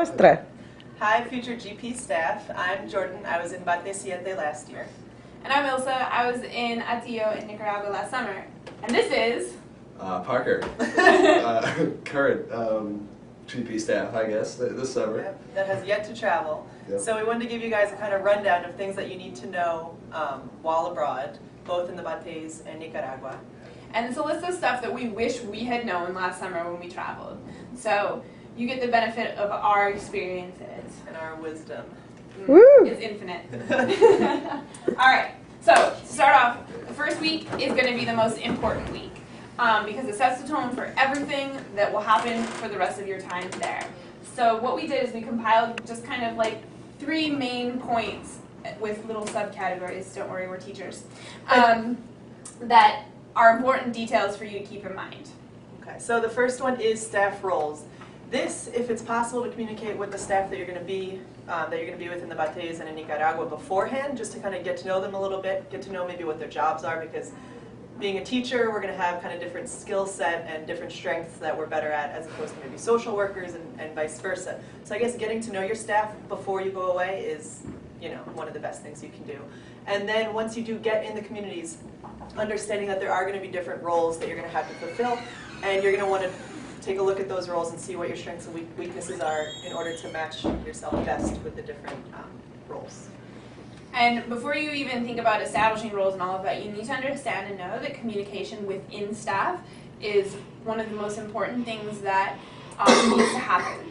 Nuestra. Hi, future GP staff. I'm Jordan. I was in Bate Siete last year. And I'm Ilsa. I was in Atillo in Nicaragua last summer. And this is... Parker. Current GP staff, I guess, this summer. Yep, that has yet to travel. Yep. So we wanted to give you guys a kind of rundown of things that you need to know while abroad, both in the Bates and Nicaragua. And it's a list of stuff that we wish we had known last summer when we traveled. So you get the benefit of our experiences. And our wisdom. Woo! It's infinite. All right, so to start off, the first week is going to be the most important week because it sets the tone for everything that will happen for the rest of your time there. So what we did is we compiled just kind of like 3 main points with little subcategories, don't worry, we're teachers, that are important details for you to keep in mind. Okay, so the first one is staff roles. This, if it's possible to communicate with the staff that you're going to be with in the Bates and in Nicaragua beforehand, just to kind of get to know them a little bit, get to know maybe what their jobs are, because being a teacher, we're going to have kind of different skill set and different strengths that we're better at as opposed to maybe social workers and vice versa. So I guess getting to know your staff before you go away is, you know, one of the best things you can do. And then once you do get in the communities, understanding that there are going to be different roles that you're going to have to fulfill, and you're going to want to take a look at those roles and see what your strengths and weaknesses are in order to match yourself best with the different roles. And before you even think about establishing roles and all of that, you need to understand and know that communication within staff is one of the most important things that needs to happen.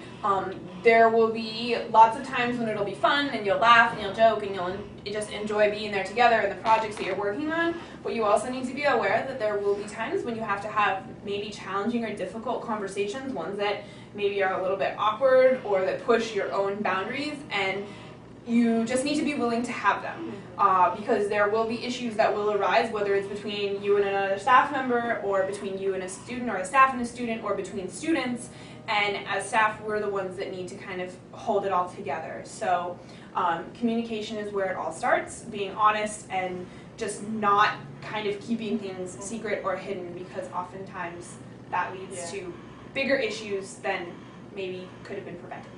There will be lots of times when it'll be fun and you'll laugh and you'll joke and you'll just enjoy being there together and the projects that you're working on, but you also need to be aware that there will be times when you have to have maybe challenging or difficult conversations, ones that maybe are a little bit awkward or that push your own boundaries, and you just need to be willing to have them because there will be issues that will arise, whether it's between you and another staff member or between you and a student or a staff and a student or between students. And as staff, we're the ones that need to kind of hold it all together. So communication is where it all starts, being honest and just not kind of keeping things secret or hidden, because oftentimes that leads to bigger issues than maybe could have been prevented.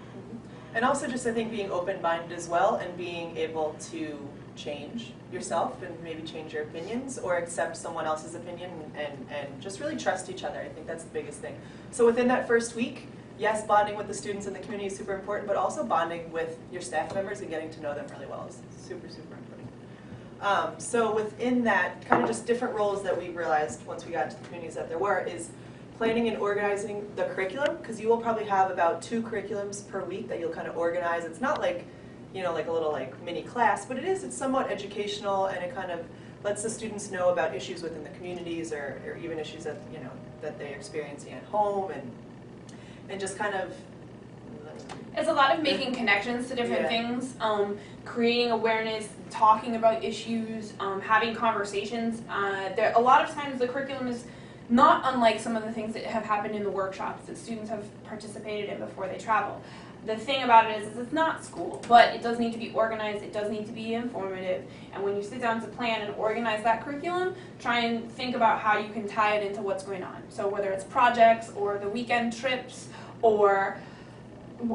And also just, I think, being open-minded as well and being able to change yourself and maybe change your opinions or accept someone else's opinion and just really trust each other. I think that's the biggest thing. So within that first week, yes, bonding with the students in the community is super important, but also bonding with your staff members and getting to know them really well is super, super important. So within that, kind of just different roles that we realized once we got into the communities that there were is planning and organizing the curriculum, because you will probably have about 2 curriculums per week that you'll kind of organize. It's not like, you know, like a little like mini class, but it's somewhat educational, and it kind of lets the students know about issues within the communities or even issues that, you know, that they're experiencing at home, and just kind of. It's a lot of making connections to different things, creating awareness, talking about issues, having conversations. A lot of times the curriculum is not unlike some of the things that have happened in the workshops that students have participated in before they travel. The thing about it is it's not school, but it does need to be organized, it does need to be informative, and when you sit down to plan and organize that curriculum, try and think about how you can tie it into what's going on. So whether it's projects or the weekend trips or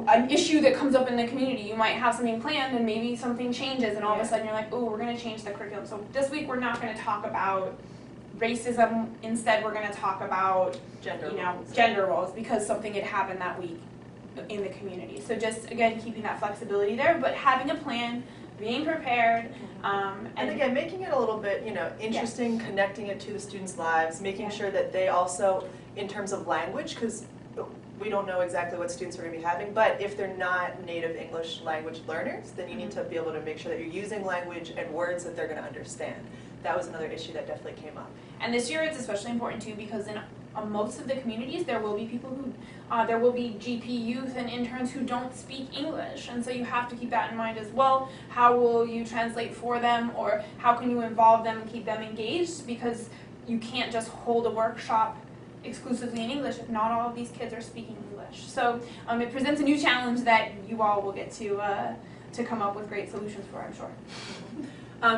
an issue that comes up in the community, you might have something planned and maybe something changes and all of a sudden you're like, oh, we're going to change the curriculum. So this week we're not going to talk about racism, instead we're going to talk about gender roles because something had happened that week in the community. So just, again, keeping that flexibility there, but having a plan, being prepared. And again, making it a little bit, you know, interesting, connecting it to the students' lives, making sure that they also, in terms of language, because we don't know exactly what students are going to be having, but if they're not native English language learners, then you need to be able to make sure that you're using language and words that they're going to understand. That was another issue that definitely came up. And this year it's especially important too because in most of the communities there will be people who, there will be GP youth and interns who don't speak English, and so you have to keep that in mind as well. How will you translate for them, or how can you involve them and keep them engaged, because you can't just hold a workshop exclusively in English if not all of these kids are speaking English. So it presents a new challenge that you all will get to come up with great solutions for, I'm sure.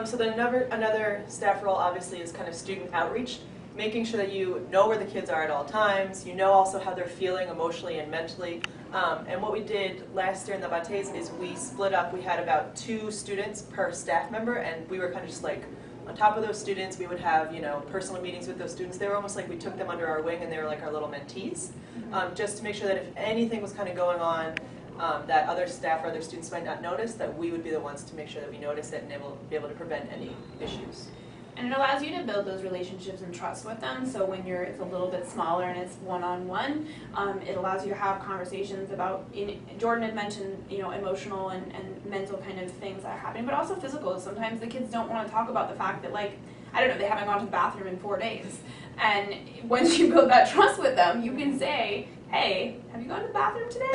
So then another staff role obviously is kind of student outreach. making sure that you know where the kids are at all times, you know also how they're feeling emotionally and mentally. And what we did last year in the Bates is we split up. We had about 2 students per staff member, and we were kind of just like on top of those students. We would have, you know, personal meetings with those students. They were almost like we took them under our wing, and they were like our little mentees, just to make sure that if anything was kind of going on that other staff or other students might not notice, that we would be the ones to make sure that we notice it and be able to prevent any issues. And it allows you to build those relationships and trust with them. So when it's a little bit smaller and it's one-on-one, it allows you to have conversations about, Jordan had mentioned, you know, emotional and mental kind of things that are happening, but also physical. Sometimes the kids don't want to talk about the fact that, like, I don't know, they haven't gone to the bathroom in 4 days. And once you build that trust with them, you can say, hey, have you gone to the bathroom today?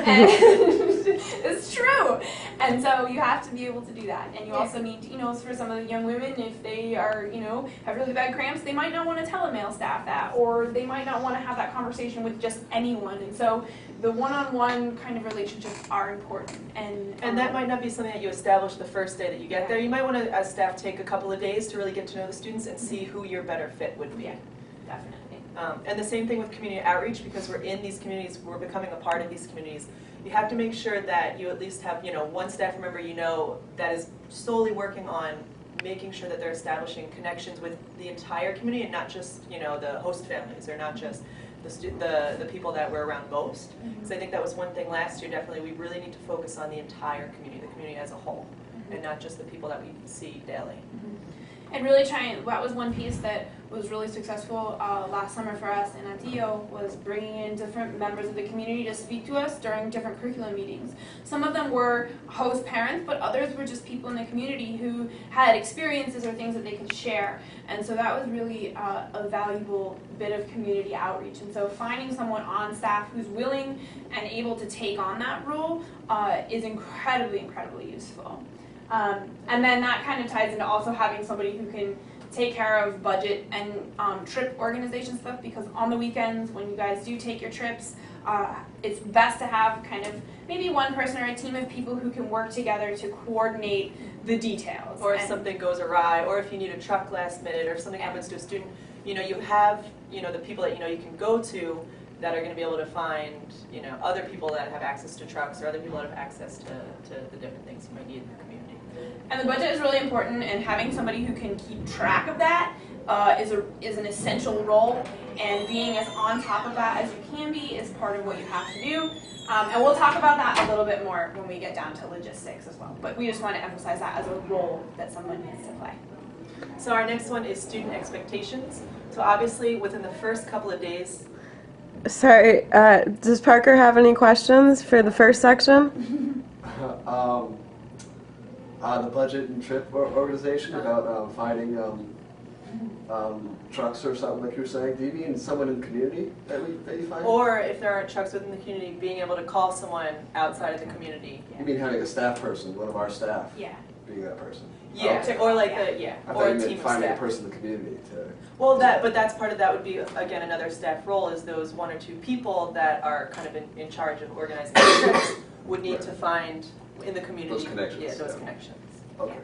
And it's true. And so you have to be able to do that. And you also need to, you know, for some of the young women, if they are, you know, have really bad cramps, they might not want to tell a male staff that, or they might not want to have that conversation with just anyone. And so the one-on-one kind of relationships are important. And that might not be something that you establish the first day that you get there. You might want to, as staff, take a couple of days to really get to know the students and see who your better fit would be. Yeah, definitely. And the same thing with community outreach, because we're in these communities, we're becoming a part of these communities. You have to make sure that you at least have, you know, one staff member you know that is solely working on making sure that they're establishing connections with the entire community and not just, you know, the host families or not just the people that we're around most. Because I think that was one thing last year, definitely, we really need to focus on the entire community, the community as a whole, and not just the people that we see daily. And really that was one piece that was really successful last summer for us in Atillo, was bringing in different members of the community to speak to us during different curriculum meetings. Some of them were host parents, but others were just people in the community who had experiences or things that they could share. And so that was really a valuable bit of community outreach. And so finding someone on staff who's willing and able to take on that role is incredibly, incredibly useful. And then that kind of ties into also having somebody who can take care of budget and trip organization stuff, because on the weekends when you guys do take your trips, it's best to have kind of maybe one person or a team of people who can work together to coordinate the details. Or if something goes awry, or if you need a truck last minute, or if something happens to a student, you know, you have, you know, the people that you know you can go to that are going to be able to find, you know, other people that have access to trucks or other people that have access to the different things you might need in the community. And the budget is really important, and having somebody who can keep track of that is an essential role, and being as on top of that as you can be is part of what you have to do. And we'll talk about that a little bit more when we get down to logistics as well. But we just want to emphasize that as a role that someone needs to play. So our next one is student expectations. So obviously within the first couple of days. Sorry, does Parker have any questions for the first section? The budget and trip organization about finding trucks or something like you were saying. Do you mean someone in the community that you find? Or if there aren't trucks within the community, being able to call someone outside of the community. You mean having a staff person, one of our staff, Yeah. being that person? Yeah, Okay. or like Yeah. I or thought a you meant team of finding staff. a person in the community to. Well, but that's part of that would be, again, another staff role, is those 1 or 2 people that are kind of in charge of organizing the trips would need to find in the community. Those connections. Yeah, those Yeah. connections. Okay.